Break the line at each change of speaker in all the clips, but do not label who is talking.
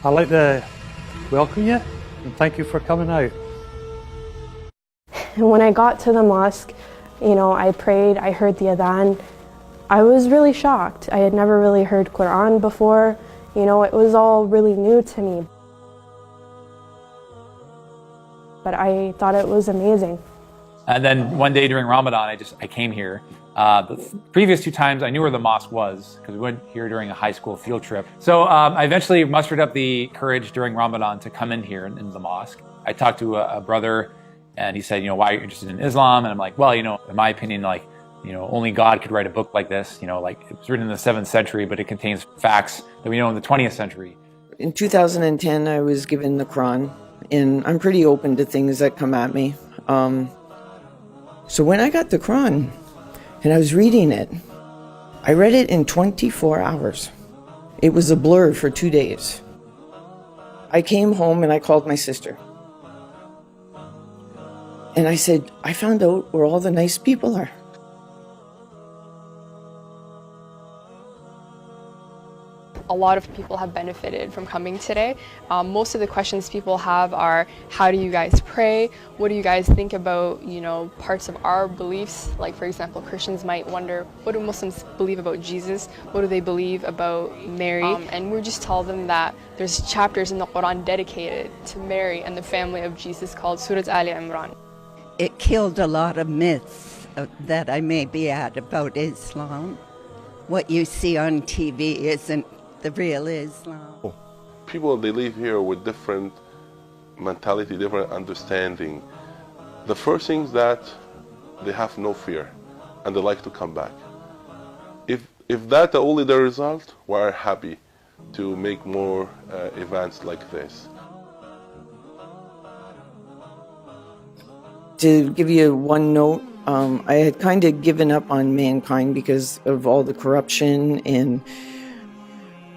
I'd like to welcome you and thank you for coming out.
And when I got to the mosque, I prayed, I heard the adhan. I was really shocked. I had never really heard Quran before. It was all really new to me. But I thought it was amazing.
And then one day during Ramadan, I came here. The previous 2 times I knew where the mosque was because we went here during a high school field trip. So I eventually mustered up the courage during Ramadan to come in here in the mosque. I talked to a brother and he said, why are you interested in Islam? And I'm like, well, in my opinion, only God could write a book like this. It was written in the 7th century, but it contains facts that we know in the 20th century.
In 2010, I was given the Quran, and I'm pretty open to things that come at me. So when I got the Quran and I was reading it, I read it in 24 hours. It was a blur for 2 days. I came home and I called my sister. And I said, I found out where all the nice people are.
A lot of people have benefited from coming today. Most of the questions people have are, how do you guys pray? What do you guys think about, parts of our beliefs? Like, for example, Christians might wonder, what do Muslims believe about Jesus? What do they believe about Mary? And we just tell them that there's chapters in the Quran dedicated to Mary and the family of Jesus called Surah Ali Imran.
It killed a lot of myths that I may be at about Islam. What you see on TV isn't the real Islam.
People, they live here with different mentality, different understanding. The first thing is that they have no fear and they like to come back. If that's only the result, we're happy to make more events like this.
To give you one note, I had kind of given up on mankind because of all the corruption and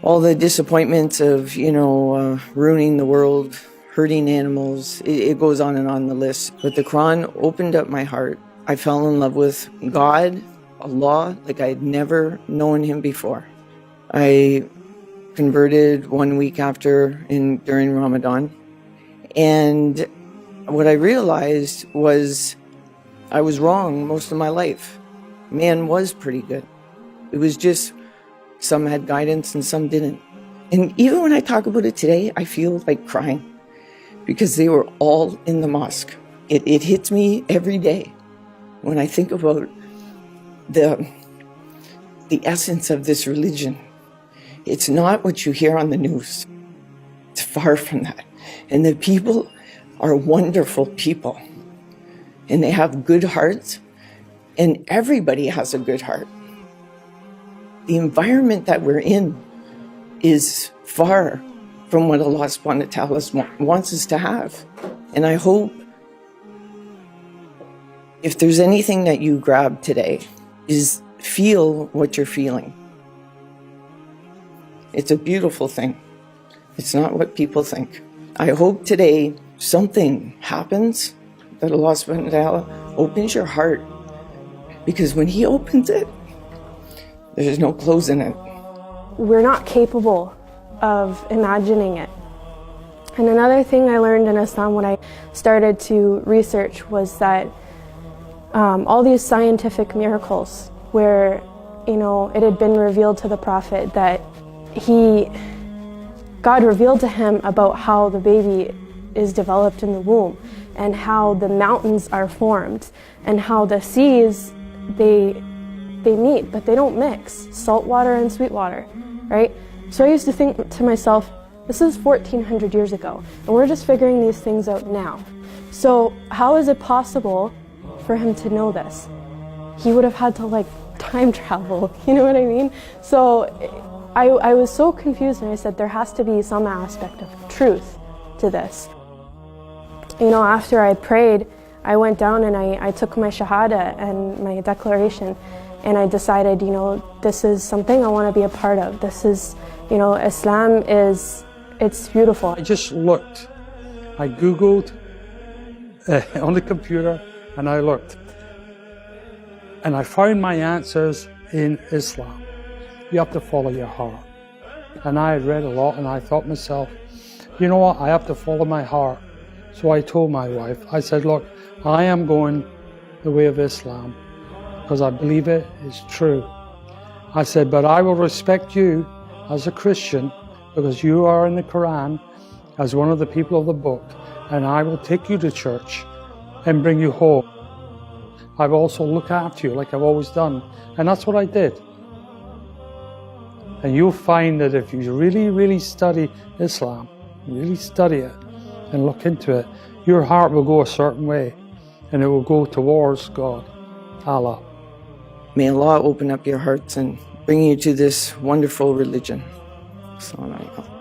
all the disappointments of, ruining the world, hurting animals. It goes on and on the list. But the Quran opened up my heart. I fell in love with God, Allah, like I had never known him before. I converted 1 week during Ramadan. And what I realized was I was wrong most of my life. Man was pretty good. It was just some had guidance and some didn't. And even when I talk about it today, I feel like crying because they were all in the mosque. It hits me every day when I think about the essence of this religion. It's not what you hear on the news. It's far from that. And the people are wonderful people. And they have good hearts. And everybody has a good heart. The environment that we're in is far from what Allah subhanahu wa ta'ala wants us to have. And I hope if there's anything that you grab today is feel what you're feeling. It's a beautiful thing. It's not what people think. I hope today something happens that Allah subhanahu wa ta'ala opens your heart, because when He opens it, there's no closing it.
We're not capable of imagining it. And another thing I learned in Islam when I started to research was that all these scientific miracles where, it had been revealed to the Prophet that God revealed to him about how the baby is developed in the womb and how the mountains are formed and how the seas, they meet, but they don't mix, salt water and sweet water, right? So I used to think to myself, this is 1400 years ago, and we're just figuring these things out now. So how is it possible for him to know this? He would have had to time travel, you know what I mean? So I was so confused, and I said there has to be some aspect of truth to this. After I prayed, I went down and I took my shahada and my declaration, and I decided, this is something I want to be a part of. This is, Islam it's beautiful.
I just looked. I Googled on the computer and I looked. And I found my answers in Islam. You have to follow your heart. and I had read a lot, and I thought to myself, you know what, I have to follow my heart. So I told my wife, I said, look, I am going the way of Islam because I believe it is true. I said, but I will respect you as a Christian because you are in the Quran as one of the people of the book, and I will take you to church and bring you home. I will also look after you like I've always done. And that's what I did. And you'll find that if you really, really study Islam, really study it and look into it, your heart will go a certain way and it will go towards God, Allah.
May Allah open up your hearts and bring you to this wonderful religion. Assalamu alaikum.